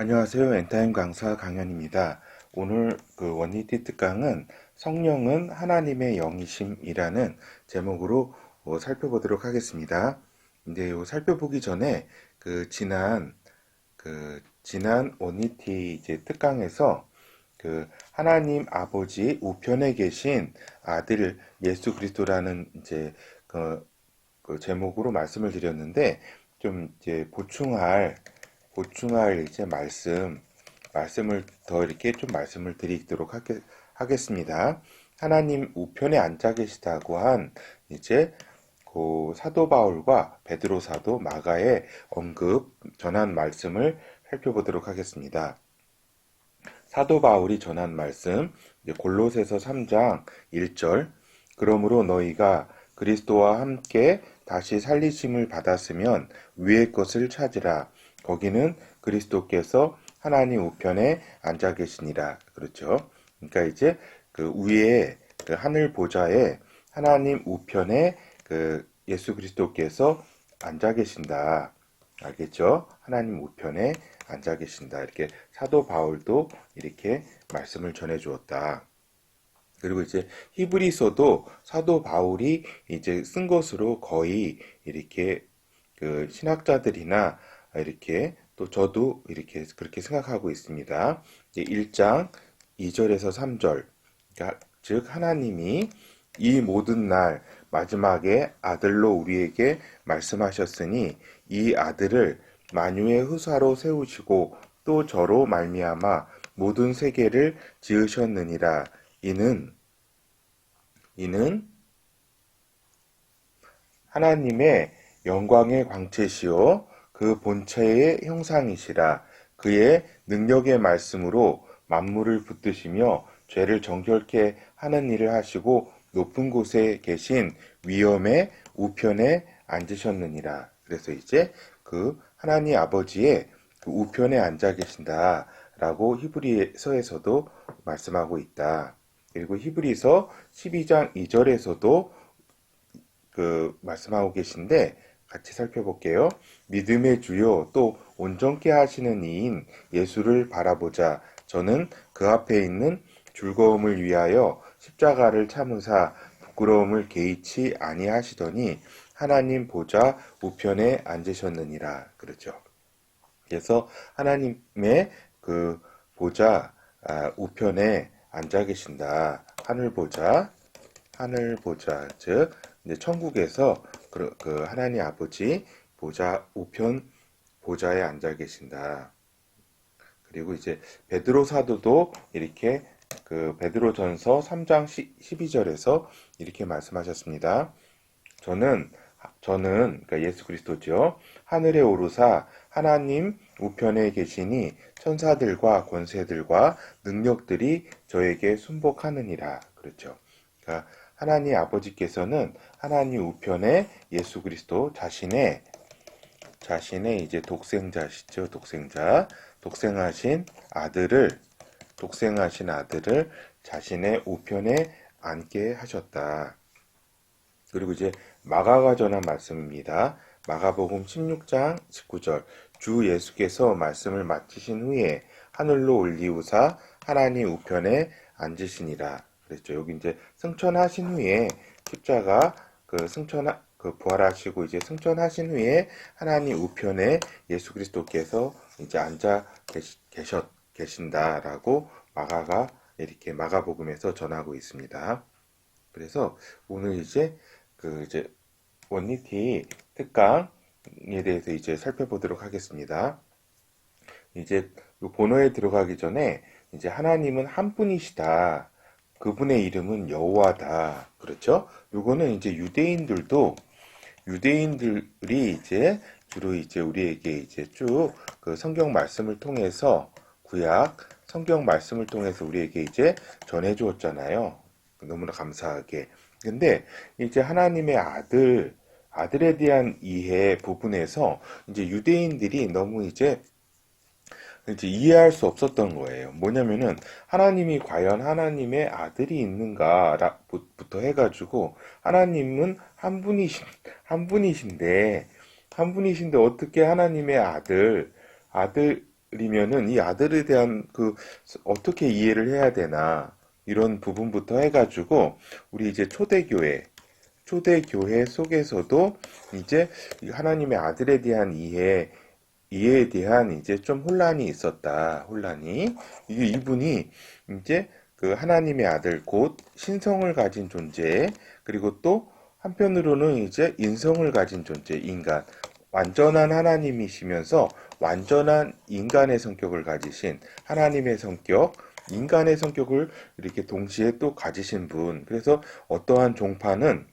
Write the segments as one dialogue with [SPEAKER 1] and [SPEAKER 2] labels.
[SPEAKER 1] 안녕하세요. 엔타임 강사 강연입니다. 오늘 원리티 특강은 성령은 하나님의 영이심이라는 제목으로 살펴보도록 하겠습니다. 근데 살펴보기 전에 지난 원리티 이제 특강에서 하나님 아버지 우편에 계신 아들 예수 그리스도라는 이제 그 제목으로 말씀을 드렸는데 좀 이제 보충할 이제 말씀을 더 이렇게 좀 말씀을 드리도록 하겠습니다. 하나님 우편에 앉아 계시다고 한 이제 그 사도 바울과 베드로 사도 마가의 전한 말씀을 살펴보도록 하겠습니다. 사도 바울이 전한 말씀, 골로새서 3장 1절, 그러므로 너희가 그리스도와 함께 다시 살리심을 받았으면 위의 것을 찾으라. 거기는 그리스도께서 하나님 우편에 앉아 계시니라. 그렇죠. 그러니까 이제 그 위에 그 하늘 보좌에 하나님 우편에 예수 그리스도께서 앉아 계신다. 알겠죠? 하나님 우편에 앉아 계신다. 이렇게 사도 바울도 이렇게 말씀을 전해 주었다. 그리고 이제 히브리서도 사도 바울이 이제 쓴 것으로 거의 이렇게 신학자들이나 이렇게 또 저도 이렇게 그렇게 생각하고 있습니다. 1장 2절에서 3절. 그러니까 즉 하나님이 이 모든 날 마지막에 아들로 우리에게 말씀하셨으니 이 아들을 만유의 후사로 세우시고 또 저로 말미암아 모든 세계를 지으셨느니라. 이는 하나님의 영광의 광채시요 그 본체의 형상이시라. 그의 능력의 말씀으로 만물을 붙드시며 죄를 정결케 하는 일을 하시고 높은 곳에 계신 위엄의 우편에 앉으셨느니라. 그래서 이제 그 하나님 아버지의 그 우편에 앉아 계신다라고 히브리서에서도 말씀하고 있다. 그리고 히브리서 12장 2절에서도 말씀하고 계신데 같이 살펴볼게요. 믿음의 주요 또 온전케 하시는 이인 예수를 바라보자. 저는 그 앞에 있는 즐거움을 위하여 십자가를 참으사 부끄러움을 개의치 아니하시더니 하나님 보좌 우편에 앉으셨느니라. 그렇죠. 그래서 하나님의 그 보좌 우편에 앉아 계신다. 하늘 보좌, 즉 이제 천국에서 그 하나님 아버지 보좌 우편 보좌에 앉아 계신다. 그리고 이제 베드로 사도도 이렇게 베드로전서 3장 12절에서 이렇게 말씀하셨습니다. 저는 그러니까 예수 그리스도죠. 하늘에 오르사 하나님 우편에 계시니 천사들과 권세들과 능력들이 저에게 순복하느니라. 그렇죠. 그러니까 하나님 아버지께서는 하나님 우편에 예수 그리스도 자신의 이제 독생자시죠. 독생하신 아들을 자신의 우편에 앉게 하셨다. 그리고 이제 마가가 전한 말씀입니다. 마가복음 16장 19절. 주 예수께서 말씀을 마치신 후에 하늘로 올리우사 하나님 우편에 앉으시니라. 그랬죠. 여기 이제 승천하신 후에 십자가 부활하시고 이제 승천하신 후에 하나님 우편에 예수 그리스도께서 이제 앉아 계신다라고 마가가 이렇게 마가복음에서 전하고 있습니다. 그래서 오늘 이제 원리티 특강에 대해서 이제 살펴보도록 하겠습니다. 이제 본어에 들어가기 전에 이제 하나님은 한 분이시다. 그분의 이름은 여호와다. 그렇죠? 요거는 이제 유대인들이 이제 주로 이제 우리에게 이제 쭉 그 성경 말씀을 통해서 성경 말씀을 통해서 우리에게 이제 전해 주었잖아요. 너무나 감사하게. 근데 이제 하나님의 아들에 대한 이해 부분에서 이제 유대인들이 너무 이제 이해할 수 없었던 거예요. 뭐냐면은 하나님이 과연 하나님의 아들이 있는가부터 해가지고 하나님은 한 분이신데 어떻게 하나님의 아들 아들이면은 이 아들에 대한 어떻게 이해를 해야 되나 이런 부분부터 해가지고 우리 이제 초대교회 속에서도 이제 하나님의 아들에 대한 이해에 대한 이제 좀 혼란이 있었다. 혼란이. 이분이 이제 그 하나님의 아들 곧 신성을 가진 존재, 그리고 또 한편으로는 이제 인성을 가진 존재, 인간. 완전한 하나님이시면서 완전한 인간의 성격을 가지신 하나님의 성격, 인간의 성격을 이렇게 동시에 또 가지신 분. 그래서 어떠한 종파는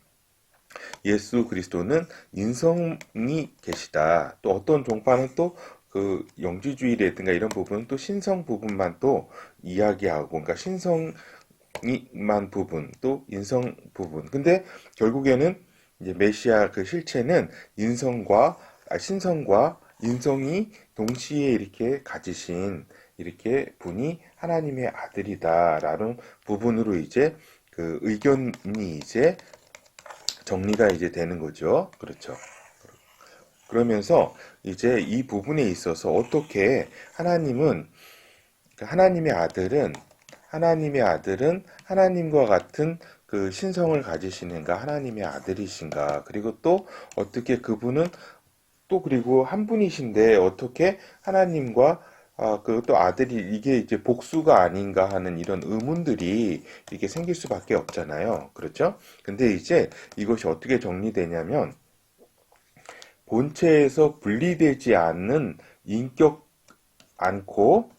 [SPEAKER 1] 예수 그리스도는 인성이 계시다. 또 어떤 종파는 또 그 영지주의라든가 이런 부분은 또 신성 부분만 또 이야기하고, 그러니까 신성이만 부분, 또 인성 부분. 근데 결국에는 이제 메시아 그 실체는 신성과 인성이 동시에 이렇게 가지신 이렇게 분이 하나님의 아들이다라는 부분으로 이제 그 의견이 이제 정리가 이제 되는 거죠. 그렇죠. 그러면서 이제 이 부분에 있어서 어떻게 하나님의 아들은 하나님과 같은 그 신성을 가지시는가, 하나님의 아들이신가, 그리고 또 어떻게 그분은 또 그리고 한 분이신데 어떻게 하나님과 그 또 아들이 이게 이제 복수가 아닌가 하는 이런 의문들이 이렇게 생길 수밖에 없잖아요. 그렇죠? 근데 이제 이것이 어떻게 정리되냐면 본체에서 분리되지 않는 인격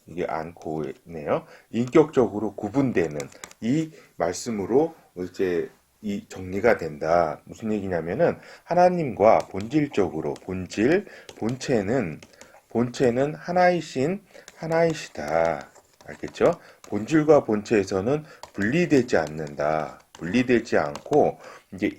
[SPEAKER 1] 이게 않고네요. 인격적으로 구분되는 이 말씀으로 이제 이 정리가 된다. 무슨 얘기냐면은 하나님과 본질적으로 본체는 하나이시다. 알겠죠? 본질과 본체에서는 분리되지 않는다. 분리되지 않고 이제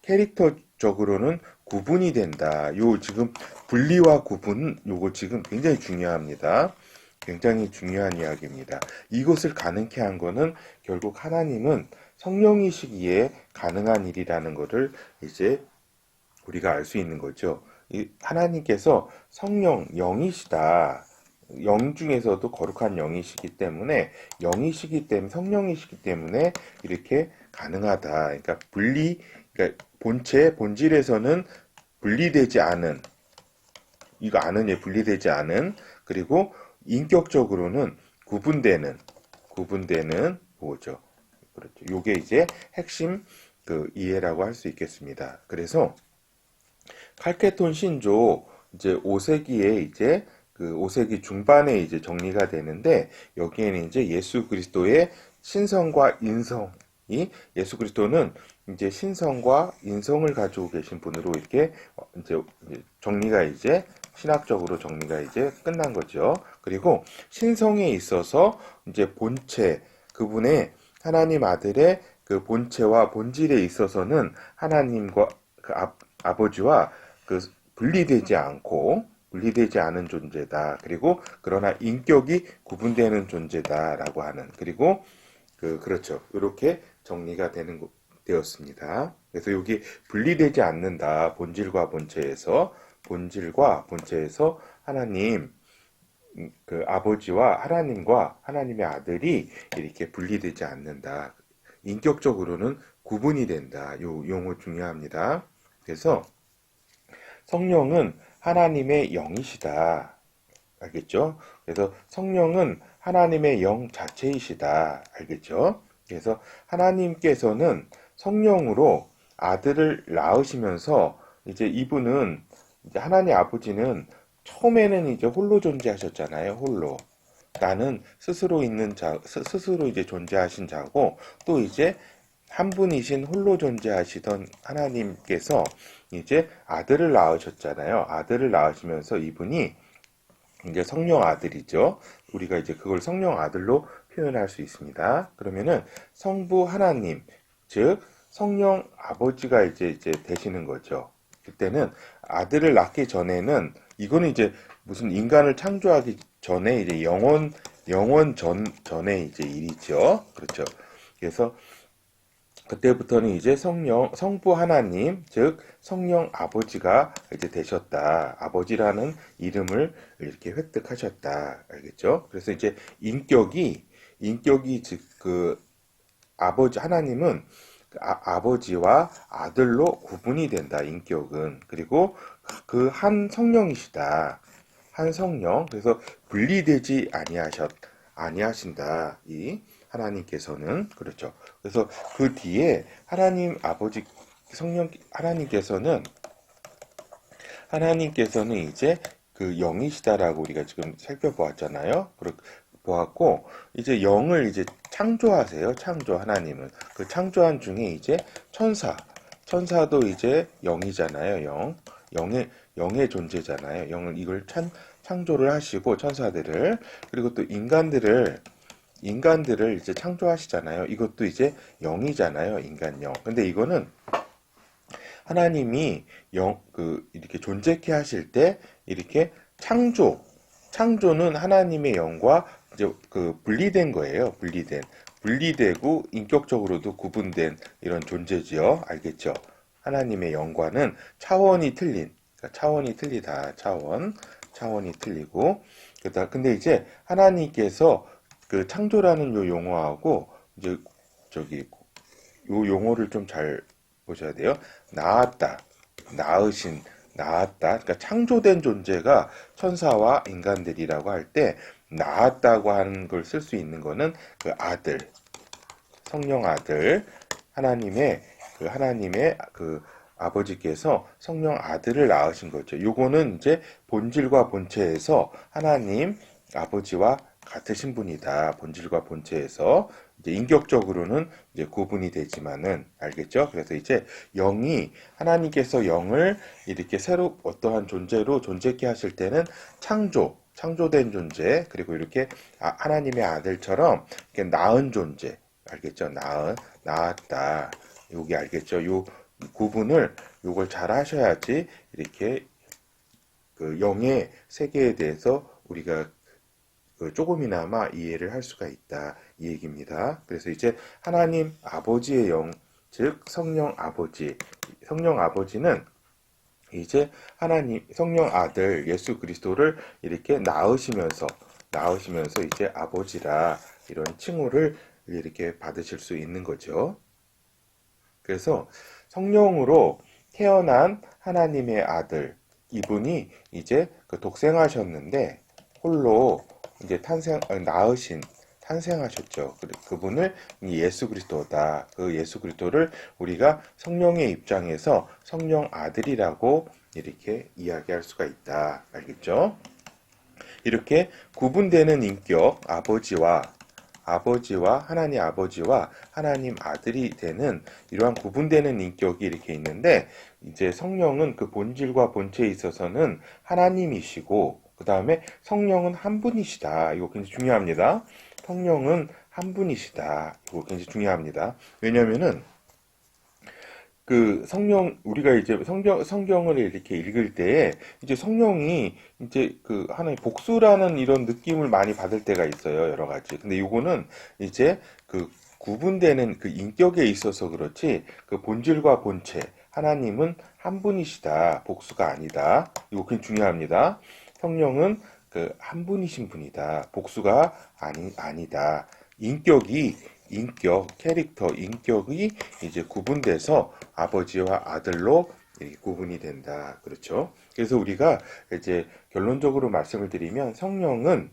[SPEAKER 1] 캐릭터적으로는 구분이 된다. 요 지금 분리와 구분 요거 지금 굉장히 중요합니다. 굉장히 중요한 이야기입니다. 이것을 가능케 한 거는 결국 하나님은 성령이시기에 가능한 일이라는 것을 이제 우리가 알 수 있는 거죠. 하나님께서 성령, 영이시다. 영 중에서도 거룩한 영이시기 때문에 성령이시기 때문에 이렇게 가능하다. 그러니까 그러니까 본질에서는 분리되지 않은, 이거 아는 예, 분리되지 않은, 그리고 인격적으로는 구분되는 뭐죠? 그렇죠. 요게 이제 핵심 그 이해라고 할 수 있겠습니다. 그래서 칼케톤 신조 이제 5세기에 이제 그 5세기 중반에 이제 정리가 되는데 여기에는 이제 예수 그리스도의 신성과 인성이 예수 그리스도는 이제 신성과 인성을 가지고 계신 분으로 이렇게 이제 정리가 이제 신학적으로 정리가 이제 끝난 거죠. 그리고 신성에 있어서 이제 그분의 하나님 아들의 그 본체와 본질에 있어서는 하나님과 아버지와 그 분리되지 않은 존재다. 그리고 그러나 인격이 구분되는 존재다라고 하는, 그리고 그렇죠. 이렇게 정리가 되었습니다. 그래서 여기 분리되지 않는다. 본질과 본체에서 하나님 그 아버지와 하나님과 하나님의 아들이 이렇게 분리되지 않는다. 인격적으로는 구분이 된다. 요 용어 중요합니다. 그래서 성령은 하나님의 영이시다. 알겠죠? 그래서 성령은 하나님의 영 자체이시다. 알겠죠? 그래서 하나님께서는 성령으로 아들을 낳으시면서 이제 이분은 이제 하나님 아버지는 처음에는 이제 홀로 존재하셨잖아요. 홀로. 나는 스스로 이제 존재하신 자고, 또 이제 한 분이신 홀로 존재하시던 하나님께서 이제 아들을 낳으셨잖아요. 아들을 낳으시면서 이분이 이제 성령 아들이죠. 우리가 이제 그걸 성령 아들로 표현할 수 있습니다. 그러면은 성부 하나님, 즉 성령 아버지가 이제 되시는 거죠. 그때는 아들을 낳기 전에는 이거는 이제 무슨 인간을 창조하기 전에 이제 전에 이제 일이죠. 그렇죠. 그래서 그때부터는 이제 성부 하나님, 즉 성령 아버지가 이제 되셨다. 아버지라는 이름을 이렇게 획득하셨다. 알겠죠? 그래서 이제 인격이 즉 그 아버지 하나님은 그 아버지와 아들로 구분이 된다. 인격은. 그리고 그 한 성령이시다. 한 성령. 그래서 분리되지 아니하신다. 이 하나님께서는 그렇죠. 그래서 그 뒤에 하나님 아버지 성령 하나님께서는 이제 그 영이시다라고 우리가 지금 살펴보았잖아요. 보았고 이제 영을 이제 창조하세요. 창조 하나님은 그 창조한 중에 이제 천사도 이제 영이잖아요. 영의 존재잖아요. 영을 이걸 창조를 하시고 천사들을 그리고 또 인간들을 이제 창조하시잖아요. 이것도 이제 영이잖아요. 인간영. 근데 이거는 하나님이 이렇게 존재케 하실 때 이렇게 창조는 하나님의 영과 이제 그 분리된 거예요. 분리되고 인격적으로도 구분된 이런 존재지요. 알겠죠? 하나님의 영과는 차원이 그러니까 차원이 틀리다. 차원이 틀리고. 근데 이제 하나님께서 그 창조라는 요 용어하고 이제 저기 요 용어를 좀 잘 보셔야 돼요. 나았다. 그러니까 창조된 존재가 천사와 인간들이라고 할 때 나았다고 하는 걸 쓸 수 있는 거는 그 아들, 성령 아들, 하나님의 그 아버지께서 성령 아들을 낳으신 거죠. 요거는 이제 본질과 본체에서 하나님 아버지와 같으신 분이다. 본질과 본체에서 이제 인격적으로는 이제 구분이 되지만은 알겠죠? 그래서 이제 하나님께서 영을 이렇게 새로 어떠한 존재로 존재케 하실 때는 창조된 존재 그리고 이렇게 하나님의 아들처럼 이렇게 낳은 존재 알겠죠? 낳았다. 여기 알겠죠? 요 구분을 요걸 잘 하셔야지 이렇게 그 영의 세계에 대해서 우리가 조금이나마 이해를 할 수가 있다. 이 얘기입니다. 그래서 이제 하나님 아버지의 영, 즉 성령 아버지는 이제 성령 아들 예수 그리스도를 이렇게 낳으시면서 이제 아버지라 이런 칭호를 이렇게 받으실 수 있는 거죠. 그래서 성령으로 태어난 하나님의 아들 이분이 이제 그 독생하셨는데 홀로 이제 탄생하셨죠. 그분을 예수 그리스도다. 그 예수 그리스도를 우리가 성령의 입장에서 성령 아들이라고 이렇게 이야기할 수가 있다. 알겠죠? 이렇게 구분되는 인격, 하나님 아버지와 하나님 아들이 되는 이러한 구분되는 인격이 이렇게 있는데, 이제 성령은 그 본질과 본체에 있어서는 하나님이시고, 그 다음에 성령은 한 분이시다. 이거 굉장히 중요합니다. 성령은 한 분이시다. 이거 굉장히 중요합니다. 왜냐면은, 우리가 이제 성경을 이렇게 읽을 때에, 이제 성령이 이제 그 하나의 복수라는 이런 느낌을 많이 받을 때가 있어요. 여러 가지. 근데 요거는 이제 그 구분되는 그 인격에 있어서 그렇지, 그 본질과 본체, 하나님은 한 분이시다. 복수가 아니다. 이거 굉장히 중요합니다. 성령은 그 한 분이신 분이다. 복수가 아니다. 인격이 이제 구분돼서 아버지와 아들로 구분이 된다. 그렇죠? 그래서 우리가 이제 결론적으로 말씀을 드리면 성령은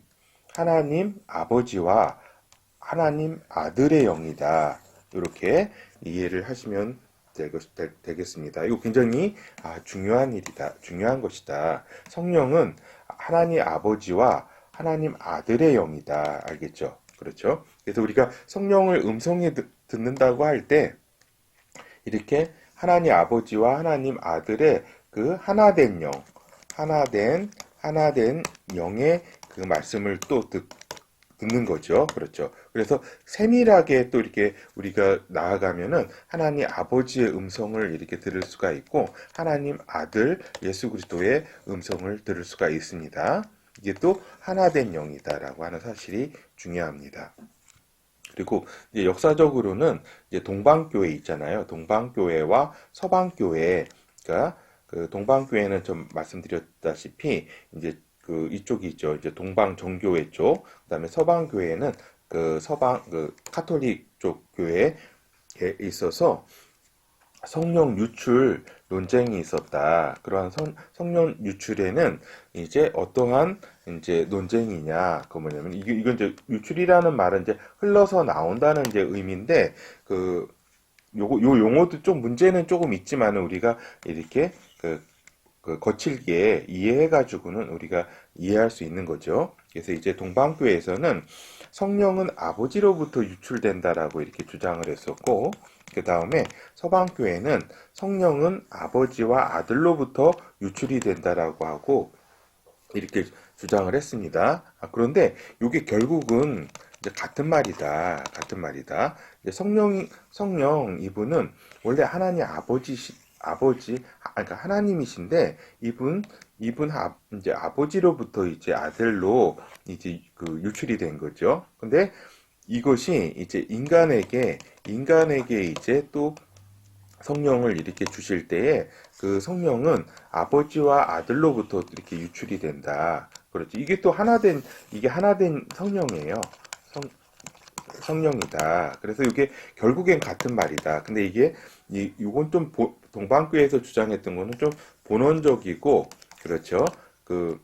[SPEAKER 1] 하나님 아버지와 하나님 아들의 영이다. 이렇게 이해를 하시면 되겠습니다. 이거 굉장히 중요한 것이다. 성령은 하나님 아버지와 하나님 아들의 영이다. 알겠죠? 그렇죠? 그래서 우리가 성령을 음성에 듣는다고 할 때 이렇게 하나님 아버지와 하나님 아들의 그 하나된 영의 그 말씀을 또 듣는 거죠. 그렇죠. 그래서 세밀하게 또 이렇게 우리가 나아가면은 하나님 아버지의 음성을 이렇게 들을 수가 있고 하나님 아들 예수 그리스도의 음성을 들을 수가 있습니다. 이게 또 하나된 영이다라고 하는 사실이 중요합니다. 그리고 이제 역사적으로는 이제 동방교회 있잖아요. 동방교회와 서방교회, 그러니까 그 동방교회는 좀 말씀드렸다시피 이제 그 이쪽이 있죠. 이제 동방 정교회 쪽, 그다음에 서방교회는 그 서방 그 카톨릭 쪽 교회에 있어서 성령 유출 논쟁이 있었다. 그러한 성령 유출에는 이제 어떠한 이제 논쟁이냐, 그 뭐냐면 이건 이제 유출이라는 말은 이제 흘러서 나온다는 이제 의미인데 요 용어도 좀 문제는 조금 있지만은 우리가 이렇게 그 거칠게 이해해가지고는 우리가 이해할 수 있는 거죠. 그래서 이제 동방교회에서는 성령은 아버지로부터 유출된다라고 이렇게 주장을 했었고, 그 다음에 서방교회는 성령은 아버지와 아들로부터 유출이 된다라고 하고 이렇게 주장을 했습니다. 그런데 이게 결국은 이제 같은 말이다. 같은 말이다. 이제 성령 이분은 원래 하나님 그러니까 하나님이신데 이제 아버지로부터 이제 아들로 이제 그 유출이 된 거죠. 근데 이것이 이제 인간에게 이제 또 성령을 이렇게 주실 때에 그 성령은 아버지와 아들로부터 이렇게 유출이 된다. 그렇지. 이게 하나된 성령이에요. 성령이다. 그래서 이게 결국엔 같은 말이다. 근데 이건 좀 동방교회에서 주장했던 거는 좀 본원적이고, 그렇죠. 그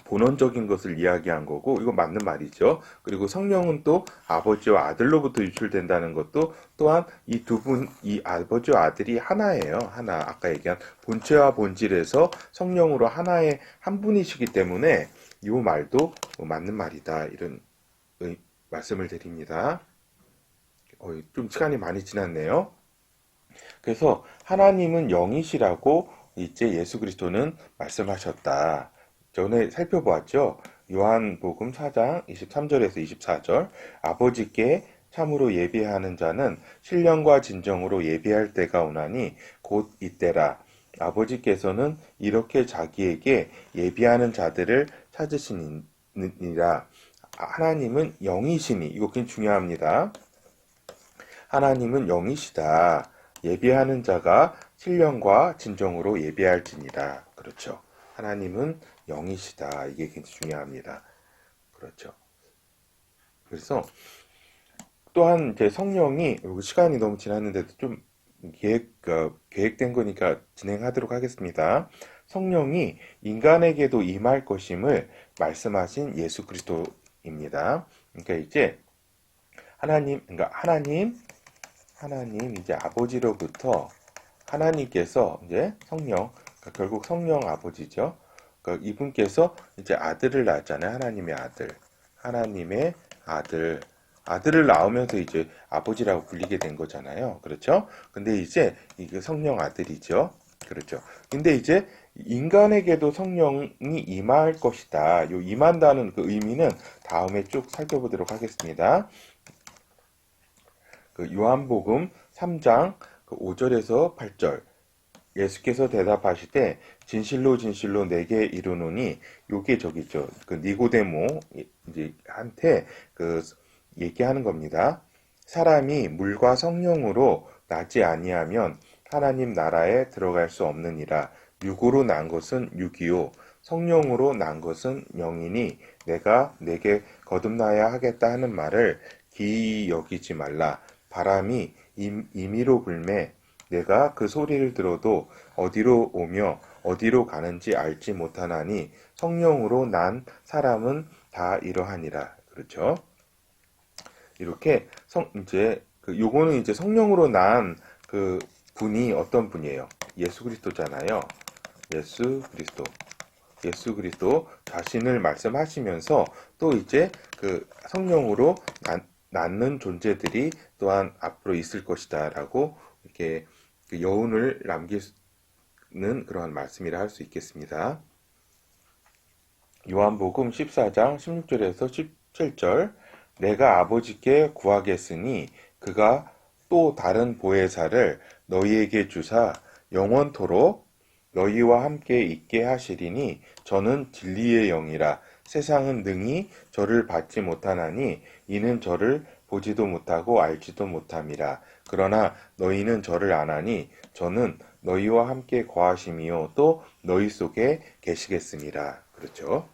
[SPEAKER 1] 본원적인 것을 이야기한 거고, 이거 맞는 말이죠. 그리고 성령은 또 아버지와 아들로부터 유출된다는 것도 또한 이 아버지와 아들이 하나예요. 하나. 아까 얘기한 본체와 본질에서 성령으로 하나의 한 분이시기 때문에 이 말도 맞는 말이다. 이런 말씀을 드립니다. 좀 시간이 많이 지났네요. 그래서 하나님은 영이시라고 이제 예수 그리스도는 말씀하셨다. 전에 살펴보았죠. 요한복음 4장 23절에서 24절. 아버지께 참으로 예비하는 자는 신령과 진정으로 예비할 때가 오나니 곧 이때라. 아버지께서는 이렇게 자기에게 예비하는 자들을 찾으시니라. 하나님은 영이시니, 이거 굉장히 중요합니다. 하나님은 영이시다. 예비하는 자가 신령과 진정으로 예비할지니라. 그렇죠. 하나님은 영이시다. 이게 굉장히 중요합니다. 그렇죠. 그래서 또한 이제 성령이, 시간이 너무 지났는데도 좀 계획된 거니까 진행하도록 하겠습니다. 성령이 인간에게도 임할 것임을 말씀하신 예수 그리스도입니다. 그러니까 이제 하나님 이제 아버지로부터 하나님께서 이제 성령, 그러니까 결국 성령 아버지죠. 그러니까 이분께서 이제 아들을 낳았잖아요. 하나님의 아들을 낳으면서 이제 아버지라고 불리게 된 거잖아요. 그렇죠? 근데 이제 이게 성령 아들이죠. 그렇죠. 근데 이제 인간에게도 성령이 임할 것이다. 요 임한다는 그 의미는 다음에 쭉 살펴보도록 하겠습니다. 그 요한복음 3장 5절에서 8절. 예수께서 대답하시되 진실로 진실로 내게 이르노니, 요게 저기죠. 그 니고데모 이제 한테 그 얘기하는 겁니다. 사람이 물과 성령으로 나지 아니하면 하나님 나라에 들어갈 수 없느니라. 육으로 난 것은 육이요 성령으로 난 것은 영이니 내가 내게 거듭나야 하겠다 하는 말을 기이 여기지 말라. 바람이 임의로 불매 내가 그 소리를 들어도 어디로 오며 어디로 가는지 알지 못하나니 성령으로 난 사람은 다 이러하니라. 그렇죠? 이렇게 요거는 이제 성령으로 난 그 분이 어떤 분이에요? 예수 그리스도잖아요. 예수 그리스도 자신을 말씀하시면서 또 이제 그 성령으로 낳는 존재들이 또한 앞으로 있을 것이다라고 이렇게 그 여운을 남기는 그러한 말씀이라 할 수 있겠습니다. 요한복음 14장 16절에서 17절. 내가 아버지께 구하겠으니 그가 또 다른 보혜사를 너희에게 주사 영원토록 너희와 함께 있게 하시리니 저는 진리의 영이라. 세상은 능히 저를 받지 못하나니 이는 저를 보지도 못하고 알지도 못함이라. 그러나 너희는 저를 아나니 저는 너희와 함께 거하심이요 또 너희 속에 계시겠습니다. 그렇죠?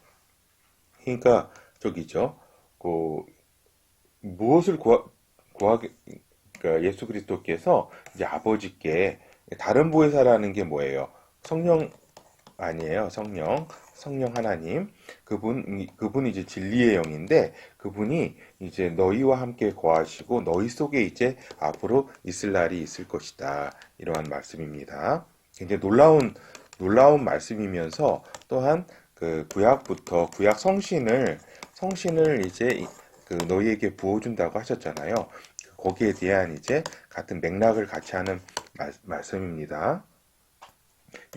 [SPEAKER 1] 그러니까 저기죠. 그 무엇을 구하게 그러니까 예수 그리스도께서 이제 아버지께 다른 보혜사라는 게 뭐예요? 성령 아니에요. 성령 하나님. 그분이 이제 진리의 영인데, 그분이 이제 너희와 함께 거하시고, 너희 속에 이제 앞으로 있을 날이 있을 것이다. 이러한 말씀입니다. 굉장히 놀라운 말씀이면서, 또한 그 구약 성신을 이제 그 너희에게 부어준다고 하셨잖아요. 거기에 대한 이제 같은 맥락을 같이 하는 말씀입니다.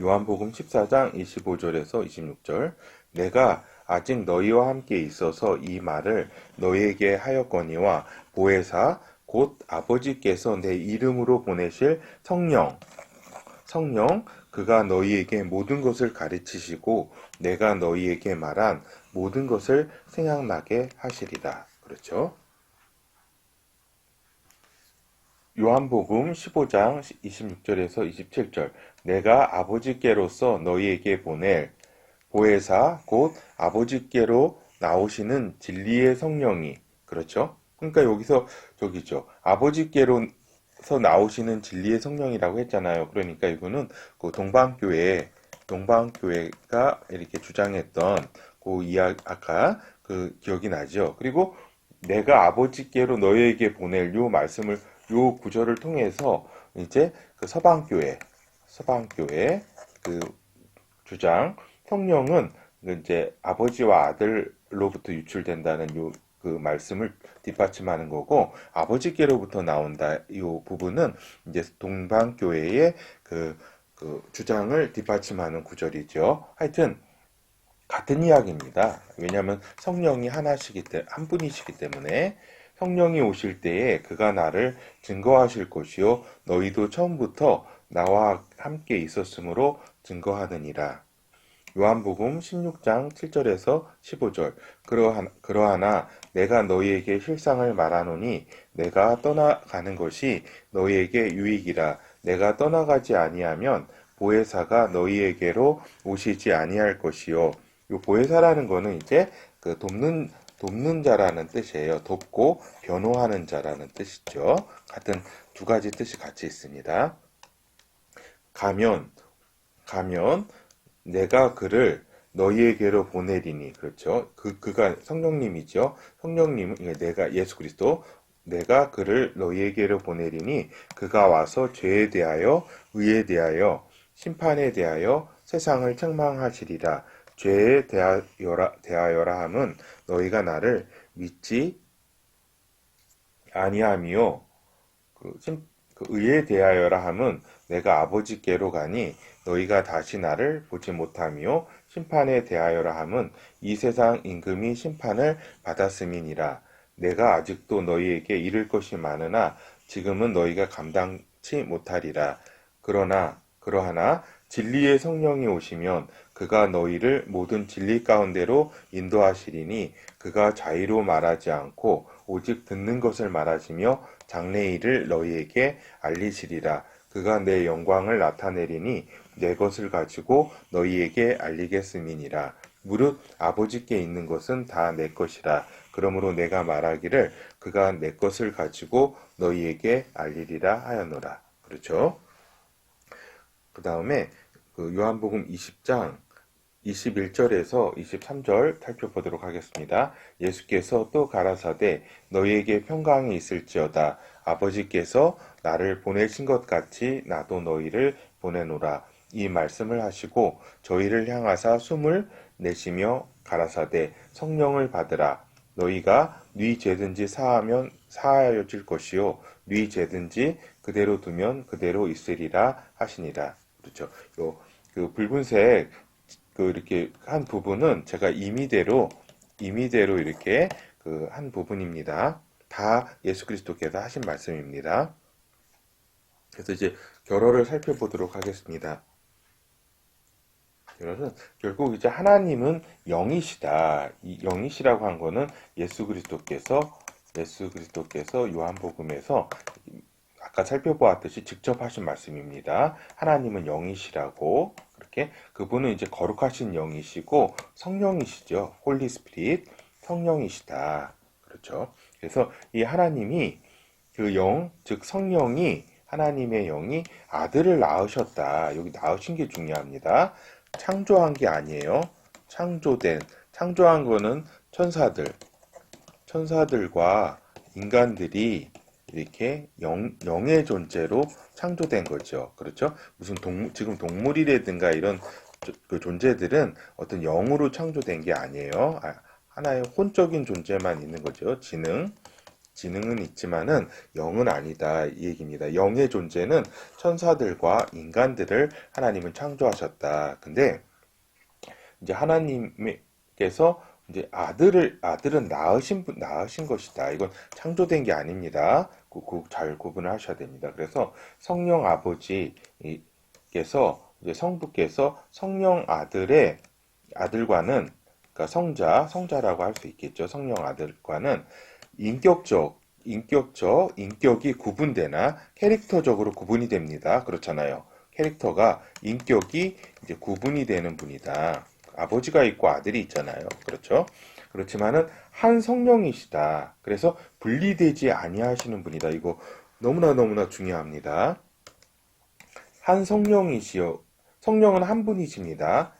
[SPEAKER 1] 요한복음 14장 25절에서 26절. 내가 아직 너희와 함께 있어서 이 말을 너희에게 하였거니와 보혜사 곧 아버지께서 내 이름으로 보내실 성령 그가 너희에게 모든 것을 가르치시고 내가 너희에게 말한 모든 것을 생각나게 하시리라. 그렇죠? 요한복음 15장 26절에서 27절. 내가 아버지께로서 너희에게 보낼 보혜사 곧 아버지께로 나오시는 진리의 성령이, 그렇죠? 그러니까 여기서 저기죠. 아버지께로서 나오시는 진리의 성령이라고 했잖아요. 그러니까 이거는 그 동방교회가 이렇게 주장했던 그 아까 그 기억이 나죠. 그리고 내가 아버지께로 너희에게 보낼 요 구절을 통해서 이제 그 서방교회 그 주장, 성령은 이제 아버지와 아들로부터 유출된다는 그 말씀을 뒷받침하는 거고, 아버지께로부터 나온다 이 부분은 이제 동방교회의 그 주장을 뒷받침하는 구절이죠. 하여튼 같은 이야기입니다. 왜냐하면 성령이 한 분이시기 때문에. 성령이 오실 때에 그가 나를 증거하실 것이요 너희도 처음부터 나와 함께 있었으므로 증거하느니라. 요한복음 16장 7절에서 15절. 그러하나 내가 너희에게 실상을 말하노니 내가 떠나가는 것이 너희에게 유익이라. 내가 떠나가지 아니하면 보혜사가 너희에게로 오시지 아니할 것이요. 요 보혜사라는 거는 이제 그 돕는 자라는 뜻이에요. 돕고 변호하는 자라는 뜻이죠. 같은 두 가지 뜻이 같이 있습니다. 가면 내가 그를 너희에게로 보내리니. 그렇죠. 그가 성령님이죠. 성령님은 내가 예수 그리스도, 내가 그를 너희에게로 보내리니 그가 와서 죄에 대하여 의에 대하여 심판에 대하여 세상을 책망하시리라. 죄에 대하여라 함은 너희가 나를 믿지 아니함이요. 그 의에 대하여라 함은 내가 아버지께로 가니 너희가 다시 나를 보지 못하며 심판에 대하여라 함은 이 세상 임금이 심판을 받았음이니라. 내가 아직도 너희에게 이를 것이 많으나 지금은 너희가 감당치 못하리라. 그러하나 진리의 성령이 오시면 그가 너희를 모든 진리 가운데로 인도하시리니 그가 자의로 말하지 않고 오직 듣는 것을 말하시며 장래일을 너희에게 알리시리라. 그가 내 영광을 나타내리니 내 것을 가지고 너희에게 알리겠음이니라. 무릇 아버지께 있는 것은 다 내 것이라. 그러므로 내가 말하기를 그가 내 것을 가지고 너희에게 알리리라 하였노라. 그렇죠? 그 다음에 그 요한복음 20장 21절에서 23절 살펴보도록 하겠습니다. 예수께서 또 가라사대 너희에게 평강이 있을지어다. 아버지께서 나를 보내신 것 같이 나도 너희를 보내노라. 이 말씀을 하시고 저희를 향하사 숨을 내쉬며 가라사대 성령을 받으라. 너희가 네 죄든지 사하면 사하여질 것이요 네 죄든지 그대로 두면 그대로 있으리라 하시니라. 그렇죠. 그 붉은색 이렇게 한 부분은 제가 임의대로 이렇게 그 한 부분입니다. 다 예수 그리스도께서 하신 말씀입니다. 그래서 이제 결어를 살펴보도록 하겠습니다. 결어는 결국 이제 하나님은 영이시다. 이 영이시라고 한 거는 예수 그리스도께서 예수 그리스도께서 요한복음에서 아까 살펴보았듯이 직접 하신 말씀입니다. 하나님은 영이시라고, 그렇게 그분은 이제 거룩하신 영이시고 성령이시죠. 홀리 스피릿, 성령이시다. 그렇죠. 그래서 이 하나님이 그 영, 즉 성령이, 하나님의 영이 아들을 낳으셨다. 여기 낳으신 게 중요합니다. 창조한 게 아니에요. 창조한 거는 천사들과 인간들이 이렇게 영의 존재로 창조된 거죠. 그렇죠? 무슨 지금 동물이라든가 이런 그 존재들은 어떤 영으로 창조된 게 아니에요. 하나의 혼적인 존재만 있는 거죠. 지능은 있지만은 영은 아니다 이 얘기입니다. 영의 존재는 천사들과 인간들을 하나님은 창조하셨다. 근데 이제 하나님께서 이제 아들은 낳으신 것이다. 이건 창조된 게 아닙니다. 잘 구분을 하셔야 됩니다. 그래서 성령 아버지께서 이제 성부께서 성령 아들과는, 그러니까 성자라고 할 수 있겠죠. 성령 아들과는 인격이 구분되나 캐릭터적으로 구분이 됩니다. 그렇잖아요. 인격이 이제 구분이 되는 분이다. 아버지가 있고 아들이 있잖아요. 그렇죠? 그렇지만은 한 성령이시다. 그래서 분리되지 아니하시는 분이다. 이거 너무나 중요합니다. 한 성령이시여, 성령은 한 분이십니다.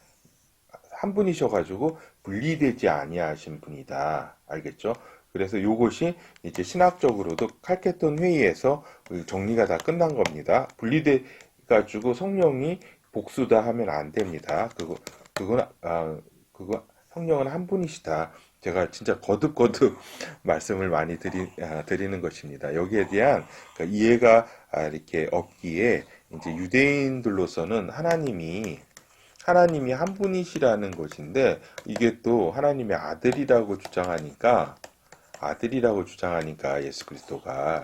[SPEAKER 1] 한 분이셔가지고 분리되지 아니하신 분이다. 알겠죠? 그래서 이것이 이제 신학적으로도 칼케톤 회의에서 정리가 다 끝난 겁니다. 분리돼 가지고 성령이 복수다 하면 안 됩니다. 그거 성령은 한 분이시다. 제가 진짜 거듭 말씀을 많이 드리는 것입니다. 여기에 대한 이해가 이렇게 없기에 이제 유대인들로서는 하나님이 한 분이시라는 것인데, 이게 또 하나님의 아들이라고 주장하니까 예수 그리스도가,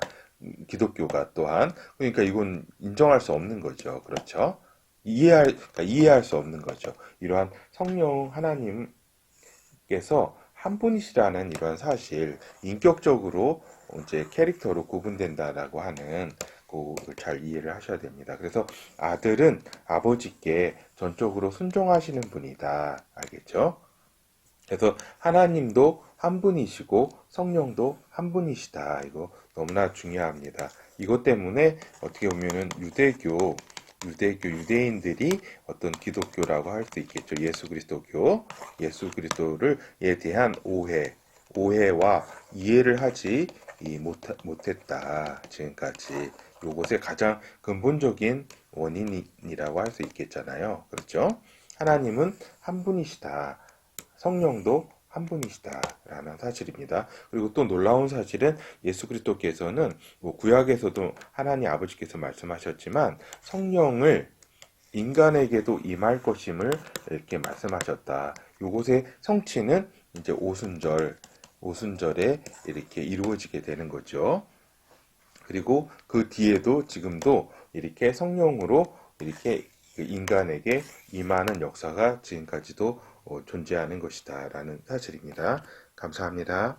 [SPEAKER 1] 기독교가 또한, 그러니까 이건 인정할 수 없는 거죠. 그렇죠? 이해할 수 없는 거죠. 이러한 성령 하나님께서 한 분이시라는 이러한 사실, 인격적으로 이제 캐릭터로 구분된다라고 하는 그걸 잘 이해를 하셔야 됩니다. 그래서 아들은 아버지께 전적으로 순종하시는 분이다. 알겠죠? 그래서 하나님도 한 분이시고 성령도 한 분이시다. 이거 너무나 중요합니다. 이것 때문에 어떻게 보면은 유대인들이 어떤 기독교라고 할 수 있겠죠. 예수 그리스도에 대한 오해와 이해를 하지 못했다. 지금까지. 요것의 가장 근본적인 원인이라고 할 수 있겠잖아요. 그렇죠? 하나님은 한 분이시다. 성령도 한 분이시다라는 사실입니다. 그리고 또 놀라운 사실은 예수 그리스도께서는 구약에서도 하나님 아버지께서 말씀하셨지만 성령을 인간에게도 임할 것임을 이렇게 말씀하셨다. 요것의 성취는 이제 오순절에 이렇게 이루어지게 되는 거죠. 그리고 그 뒤에도 지금도 이렇게 성령으로 이렇게 인간에게 임하는 역사가 지금까지도 존재하는 것이다 라는 사실입니다. 감사합니다.